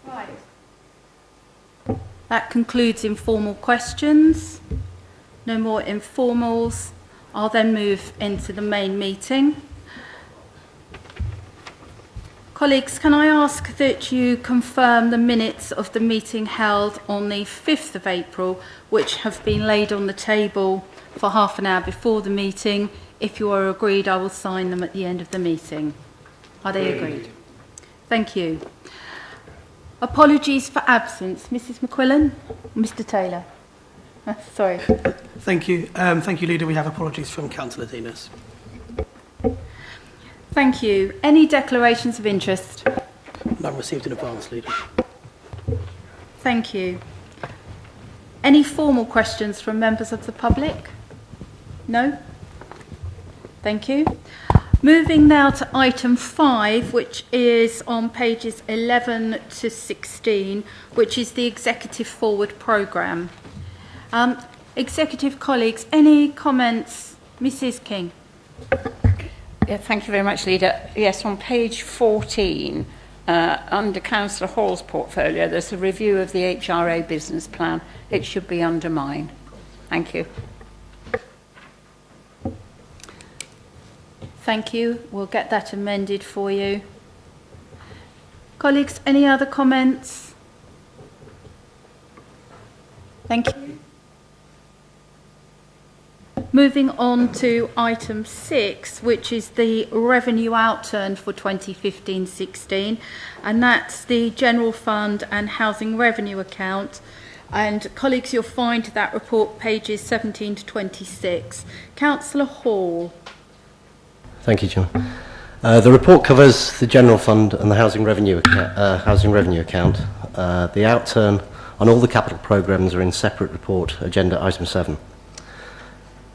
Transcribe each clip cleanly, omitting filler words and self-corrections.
Right. That concludes informal questions. No more informals. I'll then move into the main meeting. Colleagues, can I ask that you confirm the minutes of the meeting held on the 5th of April, which have been laid on the table for half an hour before the meeting. If you are agreed, I will sign them at the end of the meeting. Are they agreed? Thank you. Apologies for absence. Mrs McQuillan? Mr Taylor? Sorry. Thank you. Thank you, Leader. We have apologies from Councillor Dinas. Thank you. Any declarations of interest? None received in advance, Leader. Thank you. Any formal questions from members of the public? No? Thank you. Moving now to item 5, which is on pages 11 to 16, which is the Executive Forward Programme. Executive colleagues, any comments? Mrs King. Yeah, thank you very much, Leader. Yes, on page 14, under Councillor Hall's portfolio, there's a review of the HRA business plan. It should be under mine. Thank you. Thank you. We'll get that amended for you. Colleagues, any other comments? Thank you. Moving on to item 6, which is the revenue outturn for 2015-16, and that's the General Fund and Housing Revenue Account. And colleagues, you'll find that report pages 17 to 26. Councillor Hall. Thank you, John. The report covers the General Fund and the Housing Revenue Account. The outturn on all the capital programmes are in separate report, agenda item 7.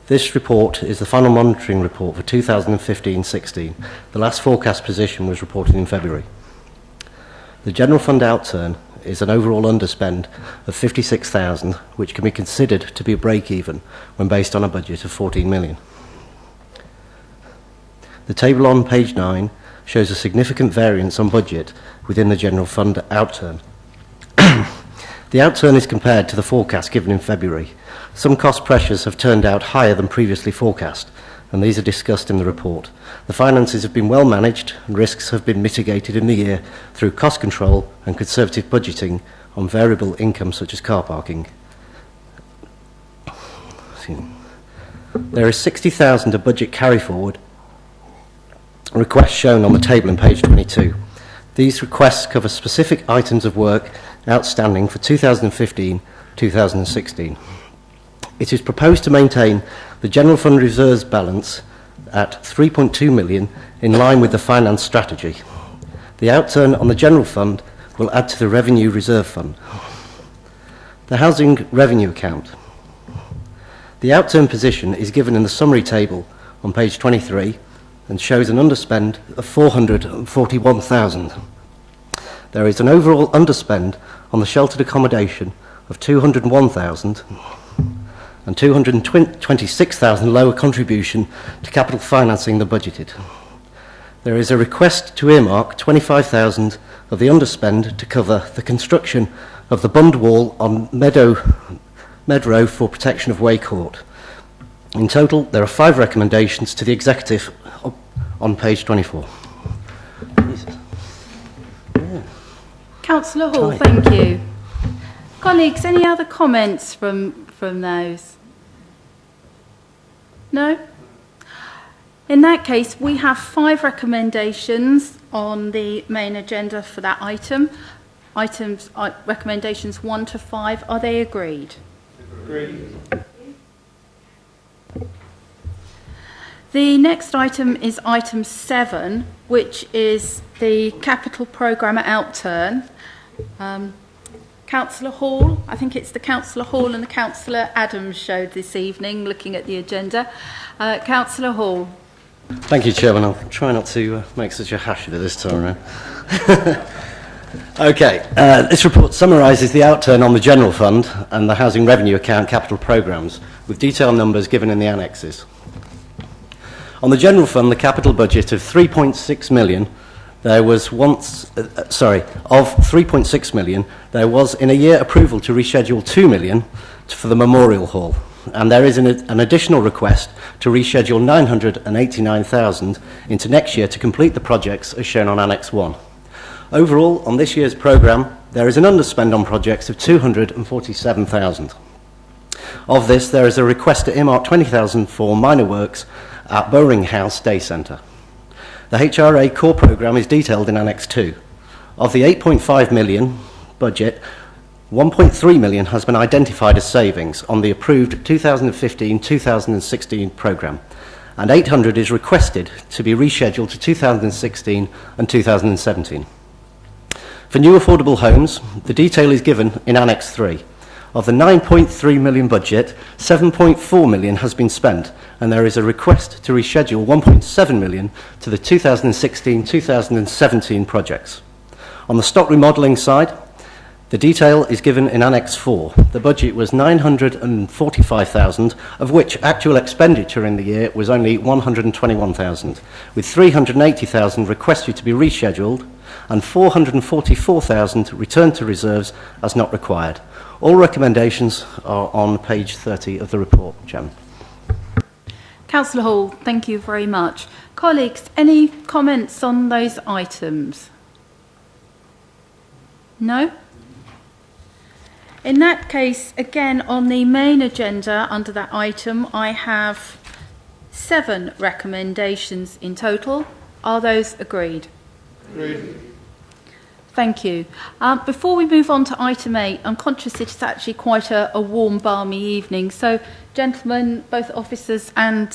This report is the final monitoring report for 2015-16. The last forecast position was reported in February. The General Fund outturn is an overall underspend of 56,000, which can be considered to be a break-even when based on a budget of 14 million. The table on page 9 shows a significant variance on budget within the General Fund outturn. The outturn is compared to the forecast given in February. Some cost pressures have turned out higher than previously forecast, and these are discussed in the report. The finances have been well managed, and risks have been mitigated in the year through cost control and conservative budgeting on variable income such as car parking. There is 60,000 of budget carry forward requests shown on the table in page 22. These requests cover specific items of work outstanding for 2015-2016. It is proposed to maintain the General Fund reserves balance at 3.2 million in line with the finance strategy. The outturn on the General Fund will add to the Revenue Reserve Fund. The Housing Revenue Account. The outturn position is given in the summary table on page 23 and shows an underspend of 441,000. There is an overall underspend on the sheltered accommodation of 201,000 and 226,000 lower contribution to capital financing than budgeted. There is a request to earmark 25,000 of the underspend to cover the construction of the bund wall on Medrow for protection of Way Court. In total, there are 5 recommendations to the Executive on page 24. Councillor Hall, thank you. Colleagues, any other comments from those? No? In that case, we have 5 recommendations on the main agenda for that item. Recommendations 1 to 5, are they agreed? Agreed. The next item is item 7, which is the capital programme outturn. Councillor Hall, I think it's the Councillor Hall and the Councillor Adams showed this evening, looking at the agenda. Councillor Hall. Thank you, Chairman. I'll try not to make such a hash of it this time around. Okay, this report summarises the outturn on the General Fund and the Housing Revenue Account capital programmes, with detailed numbers given in the annexes. On the General Fund, the capital budget of 3.6 million there was once, of 3.6 million, there was in a year approval to reschedule 2 million for the Memorial Hall. And there is an additional request to reschedule 989,000 into next year to complete the projects as shown on Annex 1. Overall, on this year's programme, there is an underspend on projects of 247,000. Of this, there is a request to earmark 20,000 for minor works at Borough House Day Centre. The HRA core programme is detailed in Annex 2. Of the 8.5 million budget, 1.3 million has been identified as savings on the approved 2015-2016 programme, and 800 is requested to be rescheduled to 2016 and 2017. For new affordable homes, the detail is given in Annex 3. Of the 9.3 million budget, 7.4 million has been spent, and there is a request to reschedule 1.7 million to the 2016-2017 projects. On the stock remodelling side, the detail is given in Annex 4. The budget was 945,000, of which actual expenditure in the year was only 121,000, with 380,000 requested to be rescheduled and 444,000 returned to reserves as not required. All recommendations are on page 30 of the report, Chairman. Councillor Hall, thank you very much. Colleagues, any comments on those items? No? In that case, again, on the main agenda under that item, I have 7 recommendations in total. Are those agreed? Agreed. Thank you. Before we move on to item 8, I'm conscious it's actually quite a warm, balmy evening. So, gentlemen, both officers and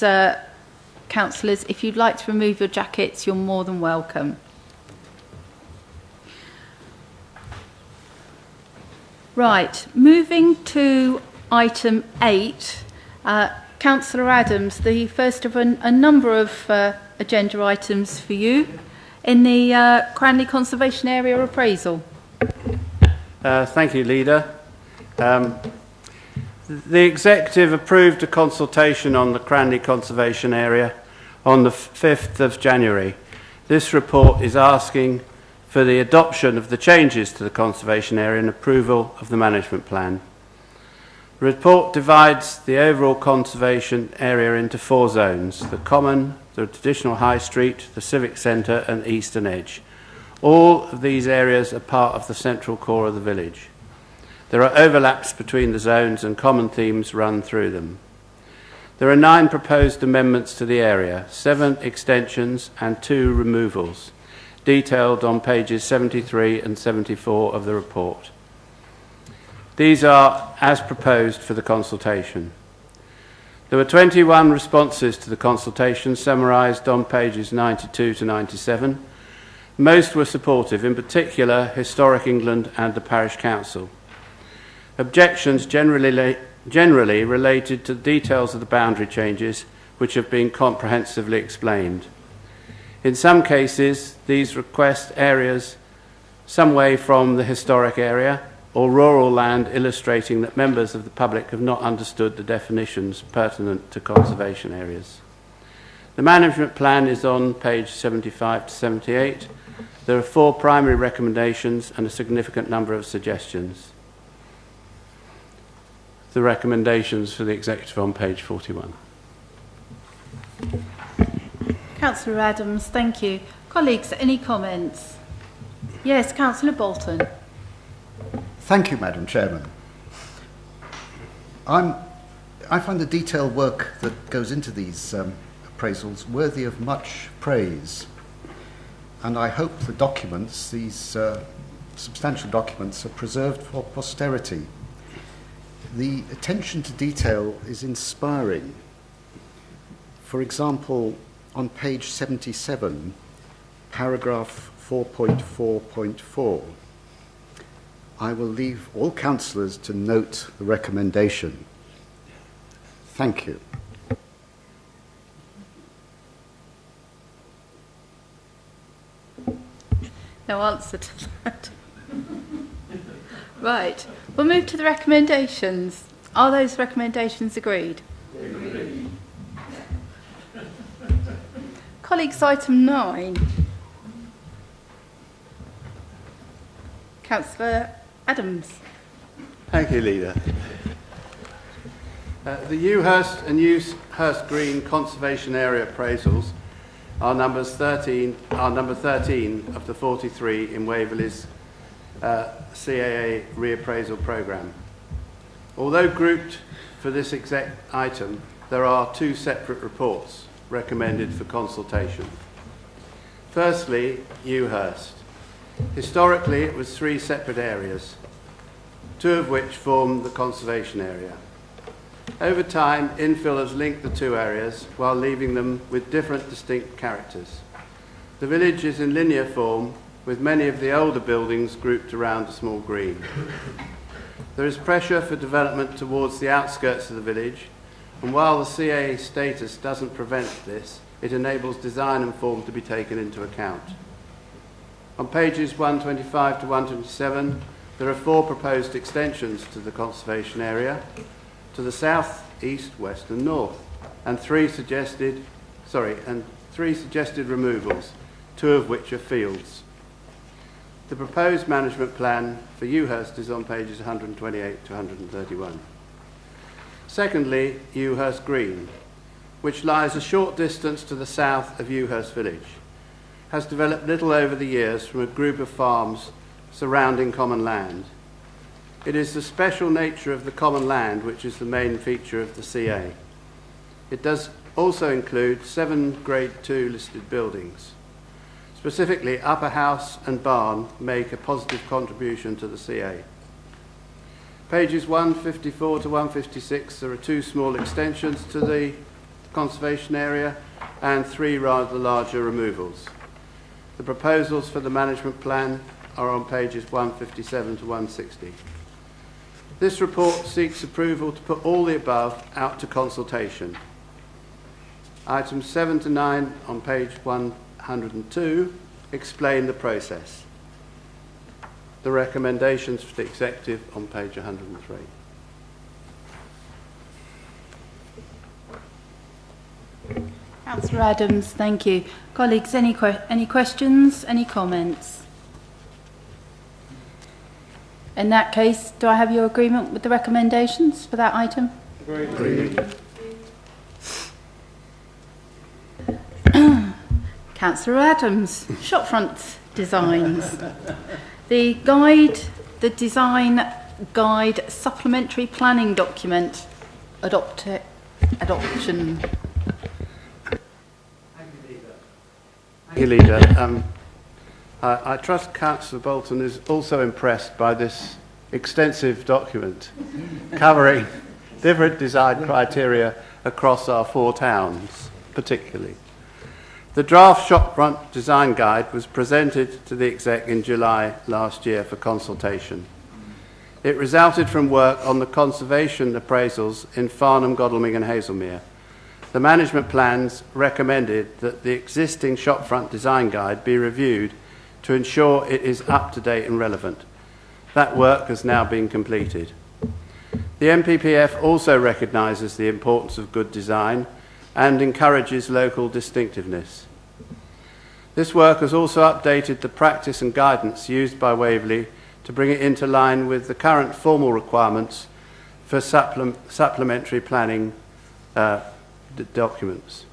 councillors, if you'd like to remove your jackets, you're more than welcome. Right, moving to item 8, Councillor Adams, the first of a number of agenda items for you in the Cranley Conservation Area appraisal. Thank you, Leader. The Executive approved a consultation on the Cranley Conservation Area on the 5th of January. This report is asking for the adoption of the changes to the conservation area and approval of the management plan. The report divides the overall conservation area into 4 zones: the Common, the traditional High Street, the Civic Centre and Eastern Edge. All of these areas are part of the central core of the village. There are overlaps between the zones and common themes run through them. There are 9 proposed amendments to the area, 7 extensions and 2 removals, detailed on pages 73 and 74 of the report. These are as proposed for the consultation. There were 21 responses to the consultation summarised on pages 92 to 97. Most were supportive, in particular Historic England and the Parish Council. Objections generally related to the details of the boundary changes, which have been comprehensively explained. In some cases, these request areas some way from the historic area or rural land, illustrating that members of the public have not understood the definitions pertinent to conservation areas. The management plan is on page 75 to 78. There are 4 primary recommendations and a significant number of suggestions. The recommendations for the Executive on page 41. Councillor Adams, thank you. Colleagues, any comments? Yes, Councillor Bolton. Thank you, Madam Chairman. I find the detailed work that goes into these appraisals worthy of much praise, and I hope the documents, these substantial documents, are preserved for posterity. The attention to detail is inspiring. For example, on page 77, paragraph 4.4.4, I will leave all councillors to note the recommendation. Thank you. No answer to that. Right, we'll move to the recommendations. Are those recommendations agreed? Agreed. Colleagues, item 9. Councillor Adams. Thank you, Leader. The Ewhurst and Ewhurst Green Conservation Area appraisals are number 13 of the 43 in Waverley's CAA reappraisal programme. Although grouped for this exact item, there are two separate reports recommended for consultation. Firstly, Ewhurst. Historically, it was three separate areas, two of which form the conservation area. Over time, infill has linked the two areas while leaving them with different distinct characters. The village is in linear form, with many of the older buildings grouped around a small green. There is pressure for development towards the outskirts of the village, and while the CAA status doesn't prevent this, it enables design and form to be taken into account. On pages 125 to 127, there are 4 proposed extensions to the conservation area, to the south, east, west and north, and three suggested removals, 2 of which are fields. The proposed management plan for Ewhurst is on pages 128 to 131. Secondly, Ewhurst Green, which lies a short distance to the south of Ewhurst village, has developed little over the years from a group of farms surrounding common land. It is the special nature of the common land which is the main feature of the CA. It does also include 7 Grade 2 listed buildings. Specifically, Upper House and Barn make a positive contribution to the CA. Pages 154 to 156, there are 2 small extensions to the conservation area and 3 rather larger removals. The proposals for the management plan are on pages 157 to 160. This report seeks approval to put all the above out to consultation. Items 7 to 9 on page 102 explain the process. The recommendations for the executive on page 103. Councillor Adams, thank you. Colleagues, any questions, any comments? In that case, do I have your agreement with the recommendations for that item? Agreed. Councillor Adams, shopfront designs. The design guide supplementary planning document adoption. Thank you, Leader. I trust Councillor Bolton is also impressed by this extensive document covering different design criteria across our 4 towns, particularly. The draft shopfront design guide was presented to the exec in July last year for consultation. It resulted from work on the conservation appraisals in Farnham, Godalming and Hazelmere. The management plans recommended that the existing shopfront design guide be reviewed to ensure it is up to date and relevant. That work has now been completed. The MPPF also recognises the importance of good design and encourages local distinctiveness. This work has also updated the practice and guidance used by Waverley to bring it into line with the current formal requirements for supplementary planning documents.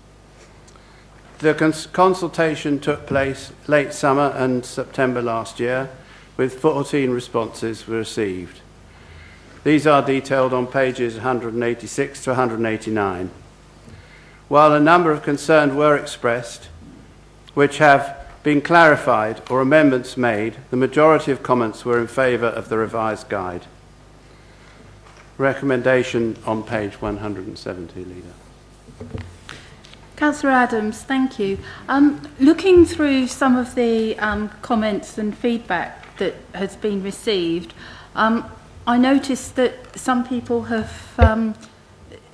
The consultation took place late summer and September last year, with 14 responses were received. These are detailed on pages 186 to 189. While a number of concerns were expressed, which have been clarified or amendments made, the majority of comments were in favour of the revised guide. Recommendation on page 170, Leader. Councillor Adams, thank you. Looking through some of the comments and feedback that has been received, I noticed that some people have,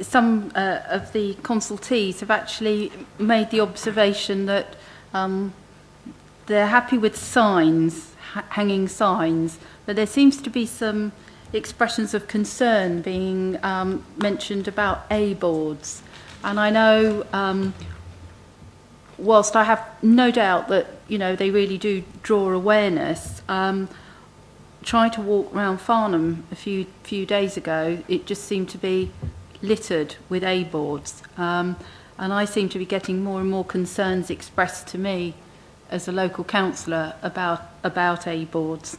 some of the consultees have actually made the observation that they're happy with signs, hanging signs, but there seems to be some expressions of concern being mentioned about A-boards. And I know, whilst I have no doubt that, you know, they really do draw awareness, tried to walk around Farnham a few days ago, it just seemed to be littered with A boards, and I seem to be getting more and more concerns expressed to me as a local councillor about A boards.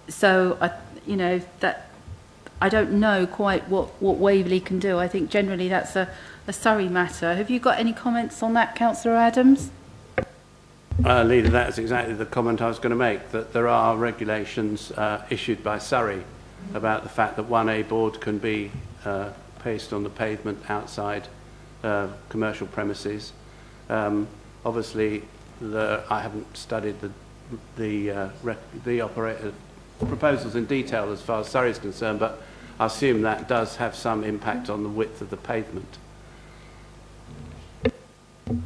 So I don't know quite what Waverley can do. I think generally that's a Surrey matter. Have you got any comments on that, Councillor Adams? Leader, that's exactly the comment I was going to make, that there are regulations issued by Surrey about the fact that one A board can be placed on the pavement outside commercial premises. Obviously, I haven't studied the operator proposals in detail as far as Surrey is concerned, but I assume that does have some impact on the width of the pavement.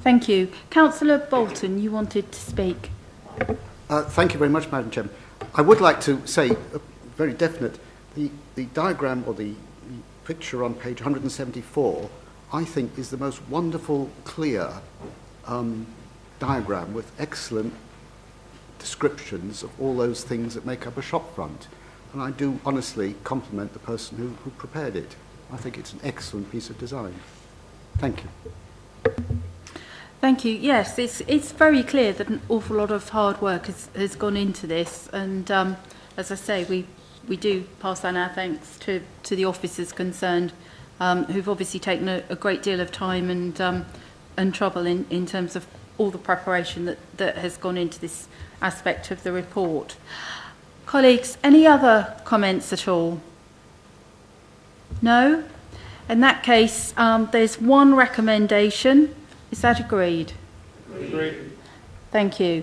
Thank you. Councillor Bolton, you wanted to speak. Thank you very much, Madam Chairman. I would like to say, very definite, the diagram or the picture on page 174, I think, is the most wonderful, clear diagram with excellent descriptions of all those things that make up a shop front. And I do honestly compliment the person who prepared it. I think it's an excellent piece of design. Thank you. Thank you. Yes, it's very clear that an awful lot of hard work has gone into this, and as I say, we do pass on our thanks to the officers concerned, who've obviously taken a great deal of time and trouble in terms of all the preparation that has gone into this aspect of the report. Colleagues, any other comments at all? No? In that case, there's one recommendation. Is that agreed? Agreed. Thank you.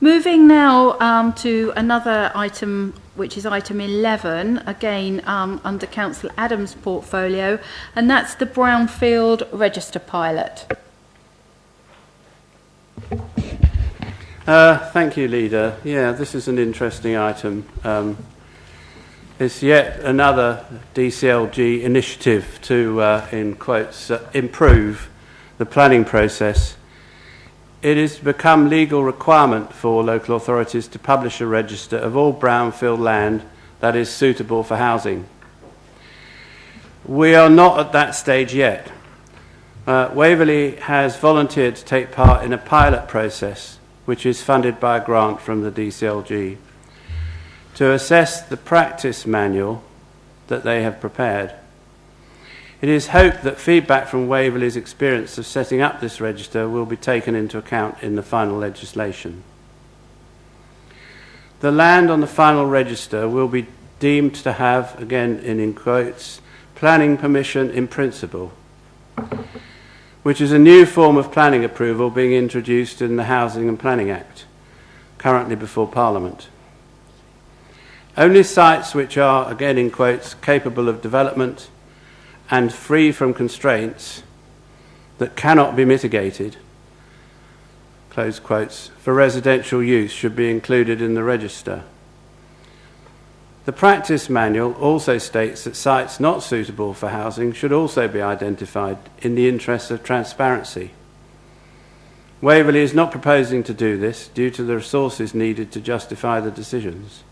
Moving now to another item, which is item 11, again under Councillor Adams' portfolio, and that's the Brownfield Register pilot. Thank you, Leader. Yeah, this is an interesting item. It's yet another DCLG initiative to, in quotes, improve the planning process. It has become legal requirement for local authorities to publish a register of all brownfield land that is suitable for housing. We are not at that stage yet. Waverley has volunteered to take part in a pilot process which is funded by a grant from the DCLG to assess the practice manual that they have prepared. It is hoped that feedback from Waverley's experience of setting up this register will be taken into account in the final legislation. The land on the final register will be deemed to have, again in quotes, planning permission in principle, which is a new form of planning approval being introduced in the Housing and Planning Act, currently before Parliament. Only sites which are, again in quotes, capable of development and free from constraints that cannot be mitigated, close quotes, for residential use should be included in the register. The practice manual also states that sites not suitable for housing should also be identified in the interest of transparency. Waverley is not proposing to do this due to the resources needed to justify the decisions.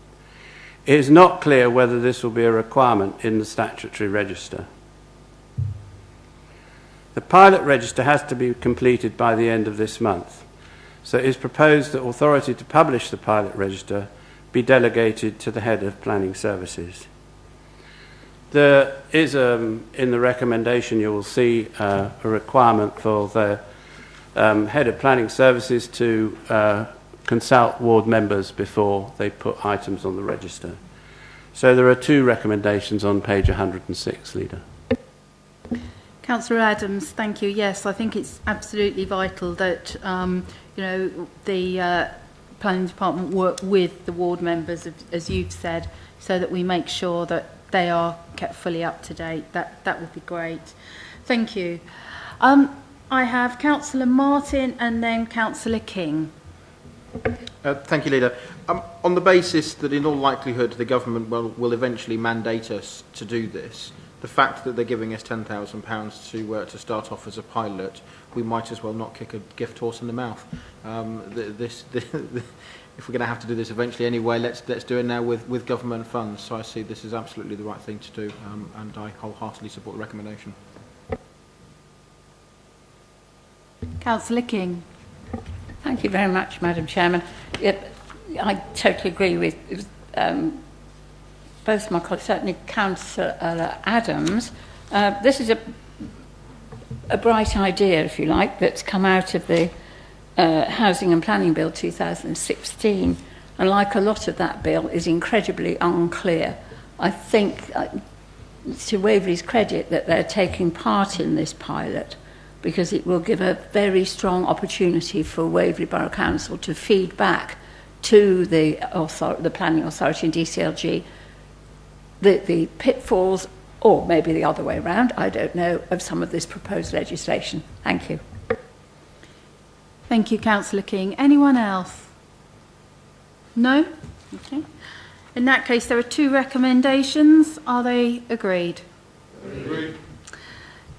It is not clear whether this will be a requirement in the statutory register. The pilot register has to be completed by the end of this month, so it is proposed that authority to publish the pilot register be delegated to the head of planning services. There is, in the recommendation, you will see a requirement for the head of planning services to consult ward members before they put items on the register. So there are two recommendations on page 106, Leader. Councillor Adams, thank you. Yes, I think it's absolutely vital that the planning department work with the ward members, as you've said, so that we make sure that they are kept fully up to date. That would be great. Thank you. I have Councillor Martin and then Councillor King. Thank you, Leader. On the basis that in all likelihood the government will eventually mandate us to do this, the fact that they're giving us £10,000 to start off as a pilot, we might as well not kick a gift horse in the mouth. if we're going to have to do this eventually anyway, let's do it now with government funds. So I see this is absolutely the right thing to do, and I wholeheartedly support the recommendation. Councillor King. Thank you very much, Madam Chairman. Yep, I totally agree with both my colleagues, certainly Councillor Adams. This is a bright idea, if you like, that's come out of the Housing and Planning Bill 2016, and like a lot of that bill is incredibly unclear. I think, to Waverley's credit, that they're taking part in this pilot, because it will give a very strong opportunity for Waverley Borough Council to feed back to the Planning Authority and DCLG the pitfalls, or maybe the other way around, I don't know, of some of this proposed legislation. Thank you. Thank you, Councillor King. Anyone else? No? Okay. In that case, there are two recommendations. Are they agreed? Agreed.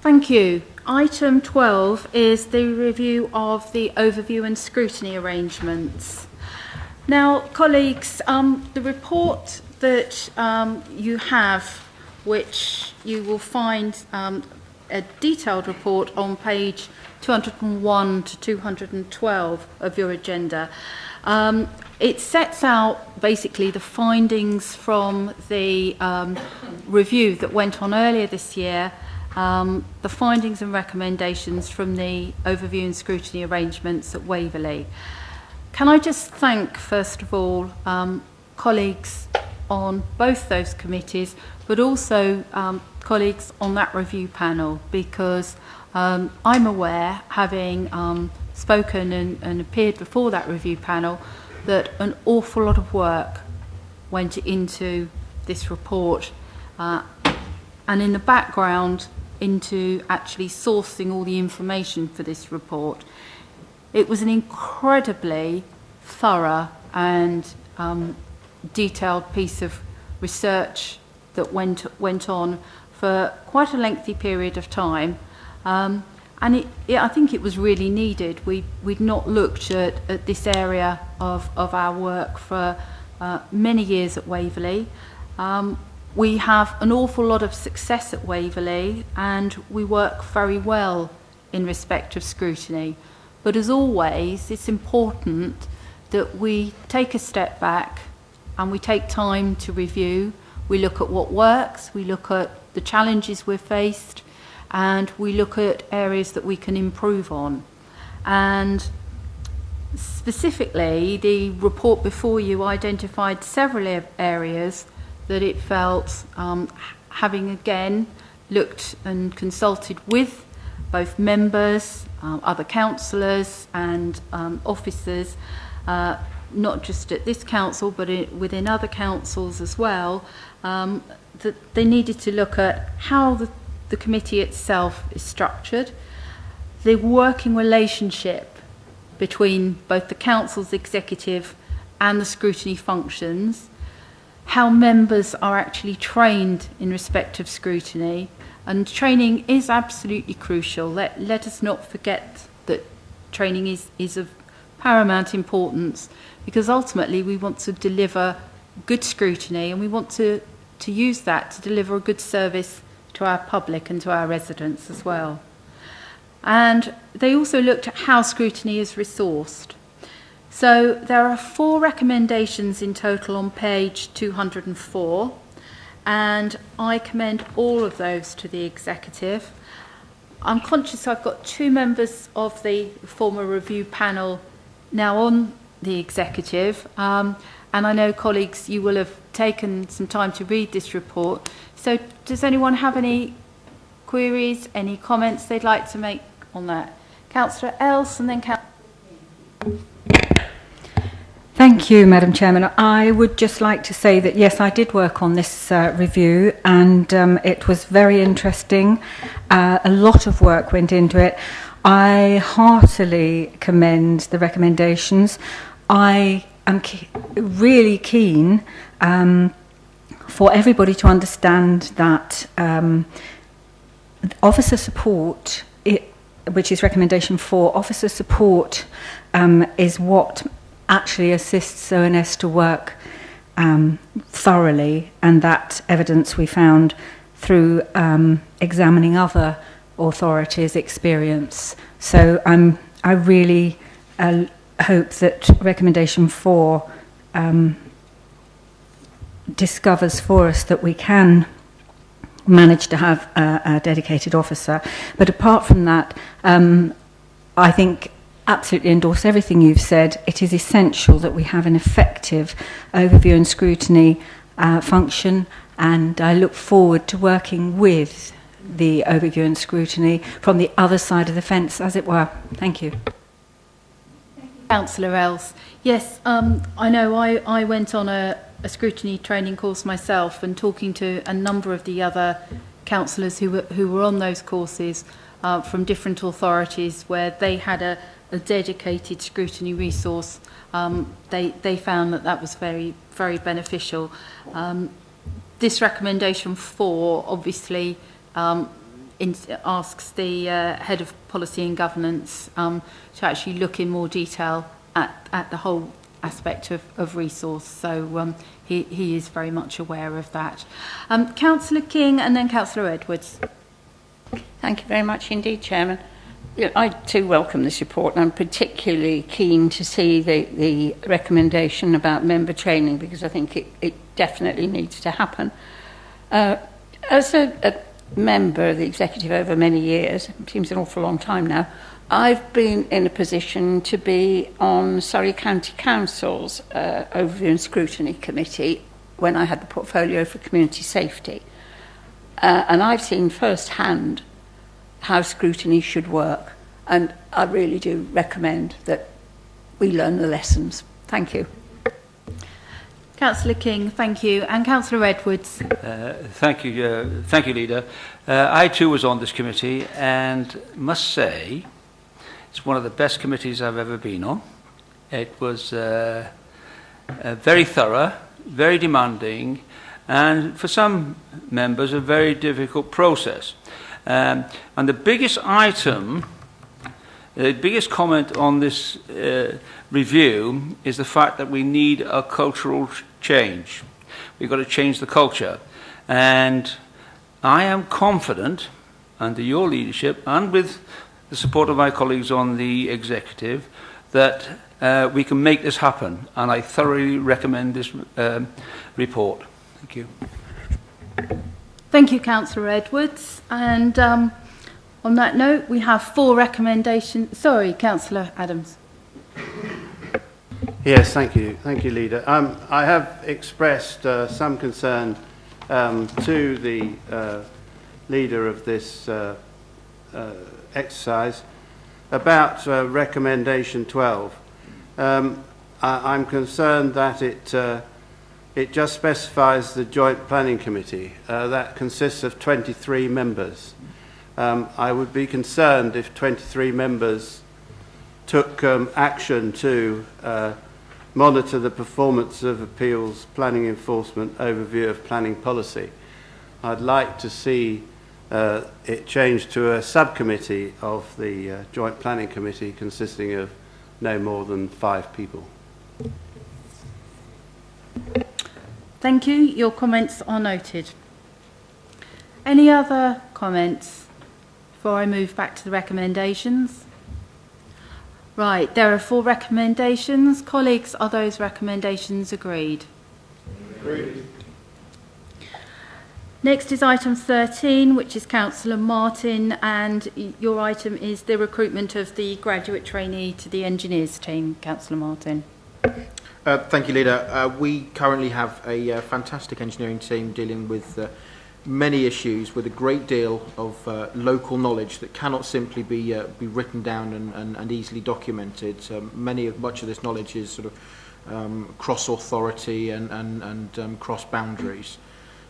Thank you. Item 12 is the review of the overview and scrutiny arrangements. Now, colleagues, the report that you have, which you will find a detailed report on page 201 to 212 of your agenda. It sets out basically the findings from the review that went on earlier this year, the findings and recommendations from the overview and scrutiny arrangements at Waverley. Can I just thank, first of all, colleagues on both those committees, but also colleagues on that review panel, because I'm aware, having spoken and appeared before that review panel, that an awful lot of work went into this report, and in the background into actually sourcing all the information for this report. It was an incredibly thorough and detailed piece of research that went on for quite a lengthy period of time, and I think it was really needed. We'd not looked at this area of our work for many years at Waverley. We have an awful lot of success at Waverley, and we work very well in respect of scrutiny. But as always, it's important that we take a step back and we take time to review. We look at what works, we look at the challenges we're faced, and we look at areas that we can improve on. And specifically, the report before you identified several areas that it felt, having again looked and consulted with both members, other councillors and officers, not just at this council but within other councils as well, that they needed to look at how the committee itself is structured, the working relationship between both the council's executive and the scrutiny functions, how members are actually trained in respect of scrutiny, and training is absolutely crucial. Let us not forget that training is of paramount importance, because ultimately we want to deliver good scrutiny, and we want to use that to deliver a good service to our public and to our residents as well. And they also looked at how scrutiny is resourced. So there are 4 recommendations in total on page 204, and I commend all of those to the executive. I'm conscious I've got 2 members of the former review panel now on the executive, and I know, colleagues, you will have taken some time to read this report. So does anyone have any queries, any comments they'd like to make on that? Councillor Else and then Councillor. Thank you, Madam Chairman. I would just like to say that, yes, I did work on this review, and it was very interesting. A lot of work went into it. I heartily commend the recommendations. I am really keen for everybody to understand that officer support, which is recommendation 4, officer support is what actually assists ONS to work thoroughly, and that evidence we found through examining other authorities' experience. So I really hope that recommendation 4 discovers for us that we can manage to have a dedicated officer. But apart from that, I think absolutely endorse everything you've said. It is essential that we have an effective overview and scrutiny function, and I look forward to working with the overview and scrutiny from the other side of the fence, as it were. Thank you. Councillor Els. Yes, I know I went on a scrutiny training course myself, and talking to a number of the other councillors who were on those courses from different authorities where they had a dedicated scrutiny resource, they found that was very, very beneficial. This recommendation 4 obviously asks the Head of Policy and Governance to actually look in more detail at the whole aspect of resource. So he is very much aware of that. Councillor King and then Councillor Edwards. Thank you very much indeed, Chairman. I too welcome this report, and I'm particularly keen to see the recommendation about member training, because I think it definitely needs to happen. As a member of the executive over many years, it seems an awful long time now, I've been in a position to be on Surrey County Council's Overview and Scrutiny Committee when I had the portfolio for community safety. And I've seen firsthand how scrutiny should work, and I really do recommend that we learn the lessons. Thank you. Councillor King, thank you. And Councillor Edwards. Thank you, Leader. I too was on this committee, and must say it's one of the best committees I've ever been on. It was very thorough, very demanding, and for some members a very difficult process. And the biggest item, the biggest comment on this review is the fact that we need a cultural change. We've got to change the culture. And I am confident, under your leadership and with the support of my colleagues on the executive, that we can make this happen. And I thoroughly recommend this report. Thank you. Thank you, Councillor Edwards. And on that note, we have 4 recommendations. Sorry, Councillor Adams. Yes, thank you. Thank you, Leader. I have expressed some concern to the leader of this exercise about recommendation 12. I'm concerned that it just specifies the Joint Planning Committee. That consists of 23 members. I would be concerned if 23 members took action to monitor the performance of appeals, planning enforcement, overview of planning policy. I'd like to see it changed to a subcommittee of the Joint Planning Committee consisting of no more than 5 people. Thank you. Your comments are noted. Any other comments before I move back to the recommendations? Right, there are 4 recommendations. Colleagues, are those recommendations agreed? Agreed. Next is item 13, which is Councillor Martin, and your item is the recruitment of the graduate trainee to the engineers team. Councillor Martin. Thank you, Leader. We currently have a fantastic engineering team dealing with many issues with a great deal of local knowledge that cannot simply be written down and easily documented. Much of this knowledge is sort of cross authority and cross boundaries.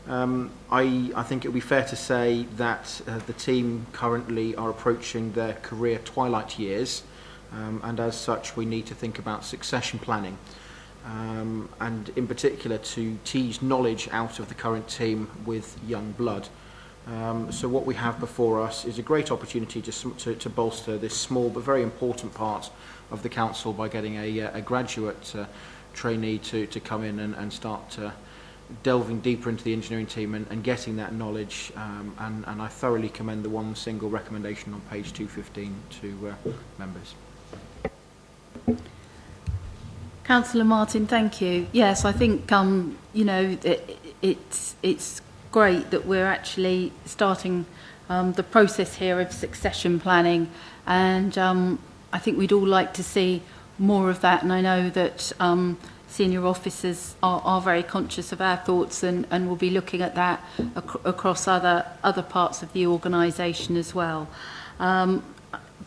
I think it would be fair to say that the team currently are approaching their career twilight years, and as such we need to think about succession planning. And in particular to tease knowledge out of the current team with young blood. So what we have before us is a great opportunity to bolster this small but very important part of the council by getting a graduate trainee to come in and start delving deeper into the engineering team and getting that knowledge, and I thoroughly commend the one single recommendation on page 215 to members. Councillor Martin, thank you. Yes, I think you know it's great that we're actually starting the process here of succession planning, and I think we'd all like to see more of that, and I know that senior officers are very conscious of our thoughts and will be looking at that across other parts of the organisation as well.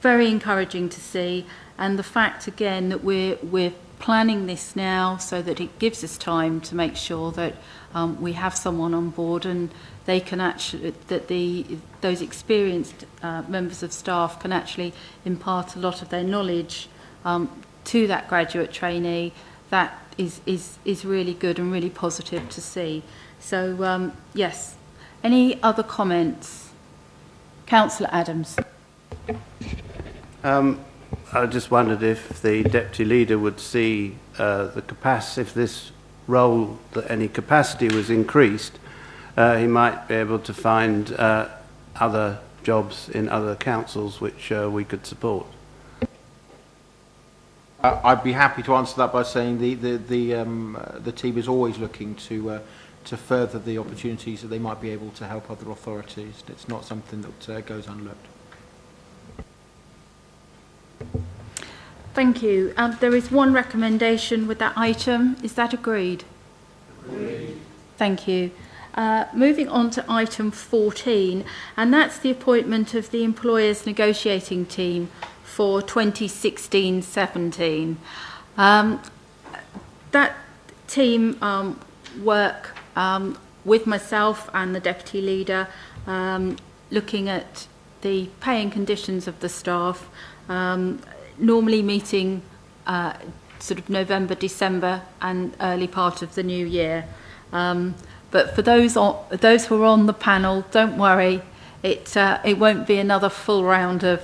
Very encouraging to see, and the fact again that we're planning this now so that it gives us time to make sure that we have someone on board and they can actually, that those experienced members of staff can actually impart a lot of their knowledge to that graduate trainee. That is really good and really positive to see. So yes, any other comments? Councillor Adams. I just wondered if the deputy leader would see the capacity, if this role, that any capacity was increased, he might be able to find other jobs in other councils which we could support. I'd be happy to answer that by saying the team is always looking to further the opportunities that they might be able to help other authorities. It's not something that goes unlooked. Thank you. There is one recommendation with that item. Is that agreed? Agreed. Thank you. Moving on to item 14, and that's the appointment of the employers' negotiating team for 2016-17. That team work with myself and the deputy leader, looking at the pay and conditions of the staff, normally meeting sort of November, December and early part of the new year. But for those who are on the panel, don't worry, it won't be another full round of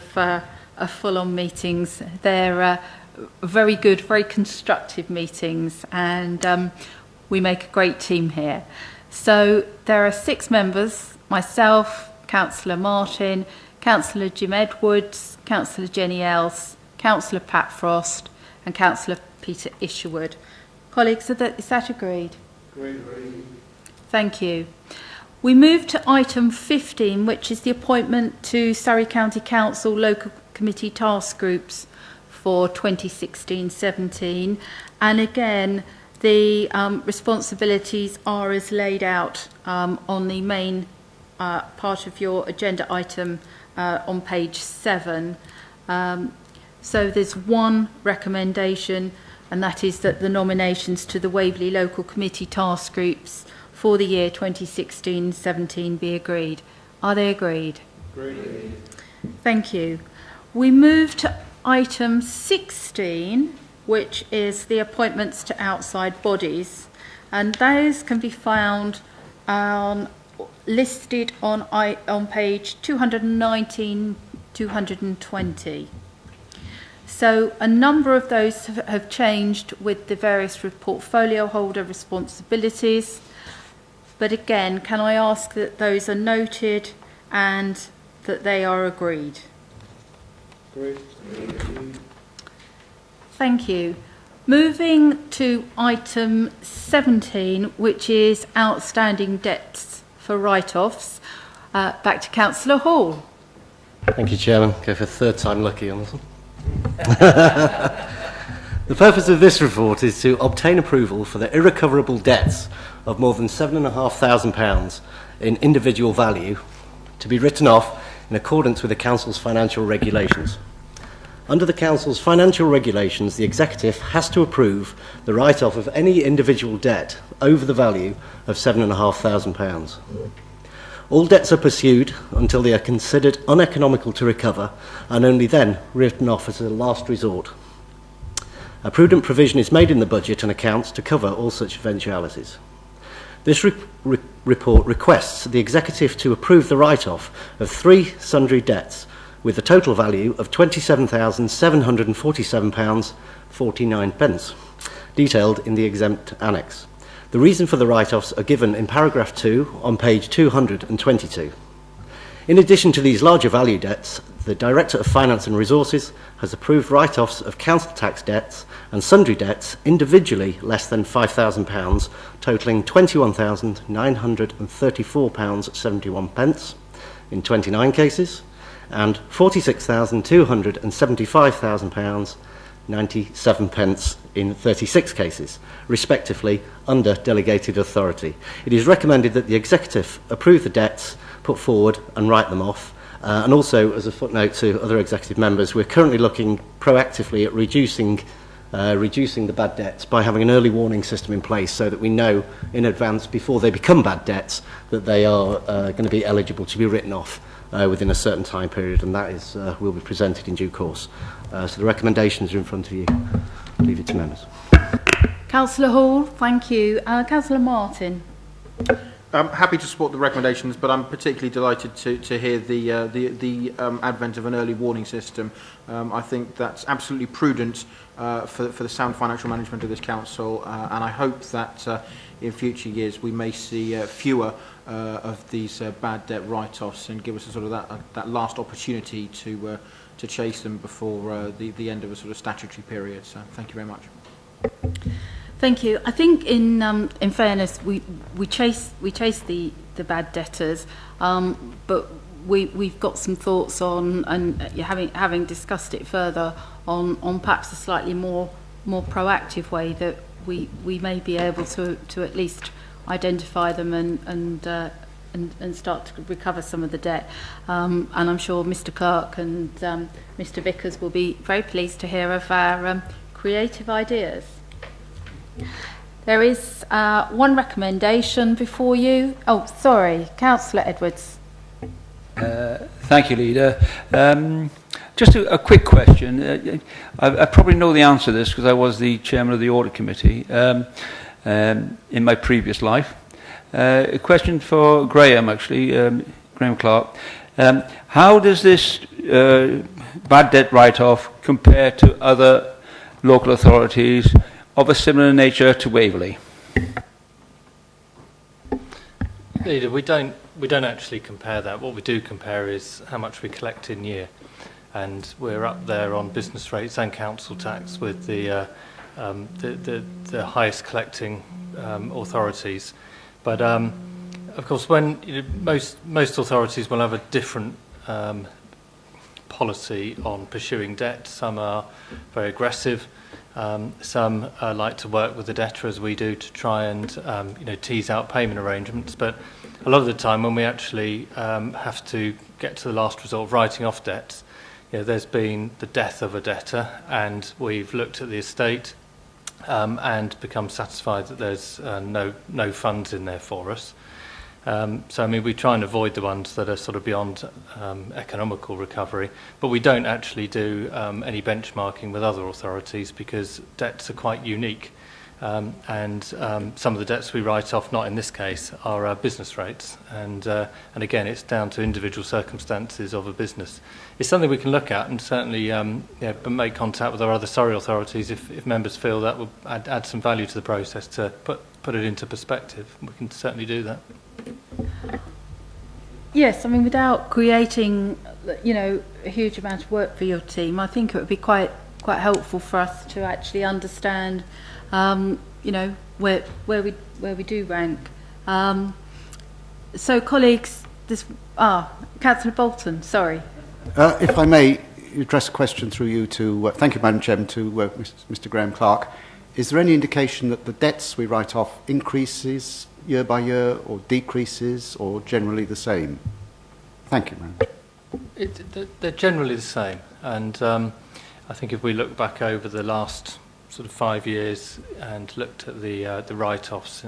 full-on meetings. They're very good, very constructive meetings, and we make a great team here. So there are 6 members: myself, Councillor Martin, Councillor Jim Edwards, Councillor Jenny Else, Councillor Pat Frost and Councillor Peter Isherwood. Colleagues, is that agreed? Agreed. Thank you. We move to item 15, which is the appointment to Surrey County Council Local Committee Task Groups for 2016-17. And again, the responsibilities are as laid out on the main part of your agenda item on page 7. So there's one recommendation, and that is that the nominations to the Waverley Local Committee Task Groups for the year 2016-17 be agreed. Are they agreed? Agreed. Thank you. We move to item 16, which is the appointments to outside bodies, and those can be found listed on page 219-220. So a number of those have changed with the various portfolio holder responsibilities. But again, can I ask that those are noted and that they are agreed? Agreed. Thank you. Moving to item 17, which is outstanding debts for write-offs. Back to Councillor Hall. Thank you, Chairman. Go for third time lucky on this one. The purpose of this report is to obtain approval for the irrecoverable debts of more than £7,500 in individual value to be written off in accordance with the Council's financial regulations. Under the Council's financial regulations, the Executive has to approve the write-off of any individual debt over the value of £7,500. All debts are pursued until they are considered uneconomical to recover and only then written off as a last resort. A prudent provision is made in the budget and accounts to cover all such eventualities. This report requests the Executive to approve the write-off of 3 sundry debts with a total value of £27,747.49, detailed in the exempt annex. The reason for the write-offs are given in paragraph 2 on page 222. In addition to these larger value debts, the Director of Finance and Resources has approved write-offs of council tax debts and sundry debts individually less than £5,000, totalling £21,934.71 in 29 cases, and £46,275,000 97 pence in 36 cases, respectively, under delegated authority. It is recommended that the Executive approve the debts put forward and write them off. And also, as a footnote to other Executive members, we're currently looking proactively at reducing the bad debts by having an early warning system in place so that we know in advance, before they become bad debts, that they are going to be eligible to be written off within a certain time period, and that is will be presented in due course. So the recommendations are in front of you. I'll leave it to members. Councillor Hall, thank you. Councillor Martin. I'm happy to support the recommendations, but I'm particularly delighted to hear the advent of an early warning system. I think that's absolutely prudent for the sound financial management of this council, and I hope that in future years we may see fewer of these bad debt write-offs and give us a sort of that last opportunity to chase them before the end of a sort of statutory period. So thank you very much. Thank you. I think in fairness, we chase the bad debtors, but we've got some thoughts on, and having discussed it further, on perhaps a slightly more proactive way that we may be able to at least identify them and start to recover some of the debt. And I'm sure Mr. Clark and Mr. Vickers will be very pleased to hear of our creative ideas. There is one recommendation before you. Oh, sorry, Councillor Edwards. Thank you, Leader. Just a quick question. I probably know the answer to this because I was the chairman of the Audit Committee in my previous life. A question for Graham, actually, Graham Clark. How does this bad debt write-off compare to other local authorities of a similar nature to Waverley? Leader, we don't actually compare that. What we do compare is how much we collect in year, and we're up there on business rates and council tax with the highest collecting authorities. But of course, when most authorities will have a different policy on pursuing debt. Some are very aggressive. Some like to work with the debtor, as we do, to try and tease out payment arrangements. But a lot of the time, when we actually have to get to the last resort of writing off debts, there's been the death of a debtor, and we've looked at the estate and become satisfied that there's no funds in there for us. So, I mean, we try and avoid the ones that are sort of beyond economical recovery, but we don't actually do any benchmarking with other authorities because debts are quite unique. And some of the debts we write off, not in this case, are business rates. And again, it's down to individual circumstances of a business. It's something we can look at and certainly make contact with our other Surrey authorities if members feel that will add some value to the process to put it into perspective. We can certainly do that. Yes, I mean, without creating, a huge amount of work for your team, I think it would be quite helpful for us to actually understand, where we do rank. So, colleagues, Councillor Bolton, sorry. If I may address a question through you to, thank you, Madam Chairman, to Mr. Graham Clark. Is there any indication that the debts we write off increases year by year, or decreases, or generally the same? Thank you, Madam. They're generally the same, and I think if we look back over the last sort of 5 years and looked at the write-offs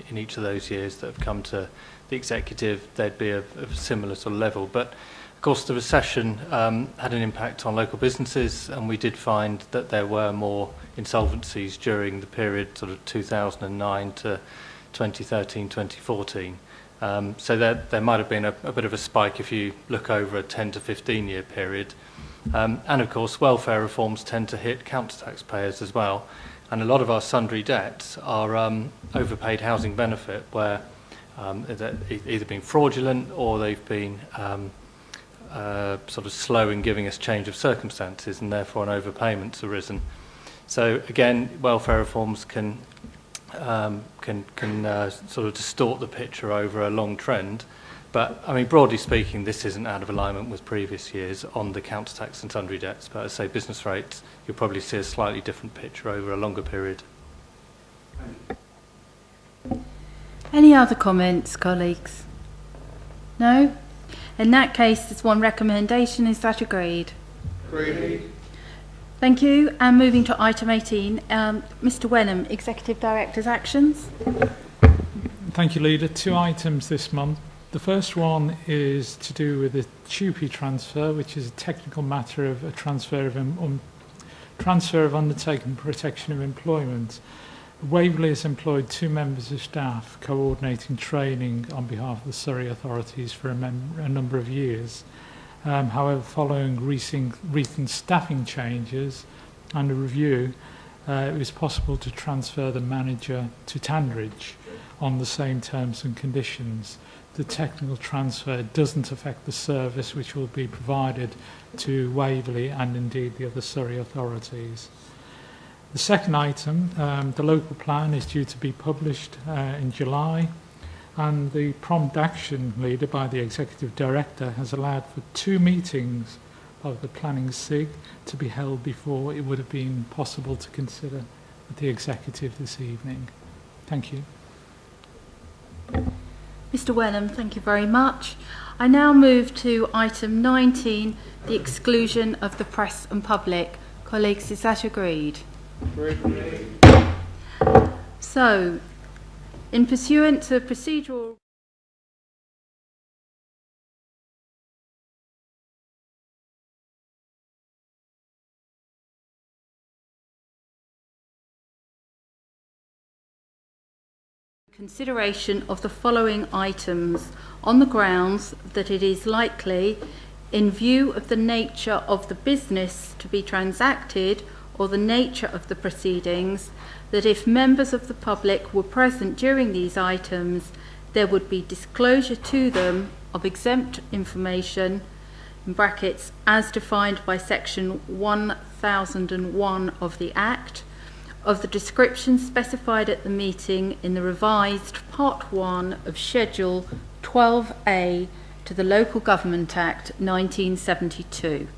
in each of those years that have come to the executive, they'd be of a similar sort of level. But of course, the recession had an impact on local businesses, and we did find that there were more insolvencies during the period sort of 2009 to 2013-2014. So there might have been a bit of a spike if you look over a 10 to 15 year period. And of course, welfare reforms tend to hit council taxpayers as well. And a lot of our sundry debts are overpaid housing benefit, where they've either been fraudulent or they've been sort of slow in giving us change of circumstances, and therefore an overpayment's arisen. So again, welfare reforms can sort of distort the picture over a long trend. But, I mean, broadly speaking, this isn't out of alignment with previous years on the council tax and sundry debts. But as I say, business rates, you'll probably see a slightly different picture over a longer period. Any other comments, colleagues? No? In that case, there's one recommendation. Is that agreed? Agreed. Thank you. And moving to item 18, Mr. Wenham, Executive Director's actions. Thank you, Leader. 2 items this month. The first one is to do with the TUPE transfer, which is a technical matter of a transfer of undertaking protection of employment. Waverley has employed 2 members of staff coordinating training on behalf of the Surrey authorities for a number of years. However, following recent staffing changes and a review, it was possible to transfer the manager to Tandridge on the same terms and conditions. The technical transfer doesn't affect the service which will be provided to Waverley and indeed the other Surrey authorities. The second item, the local plan is due to be published in July, and the prompt action leader by the Executive Director has allowed for 2 meetings of the planning SIG to be held before it would have been possible to consider with the Executive this evening. Thank you. Mr. Wenham, thank you very much. I now move to item 19, the exclusion of the press and public. Colleagues, is that agreed? Agreed. So, in pursuant to procedural... consideration of the following items on the grounds that it is likely, in view of the nature of the business to be transacted or the nature of the proceedings, that if members of the public were present during these items, there would be disclosure to them of exempt information, in brackets, as defined by section 1001 of the Act, of the description specified at the meeting in the revised Part 1 of Schedule 12A to the Local Government Act 1972.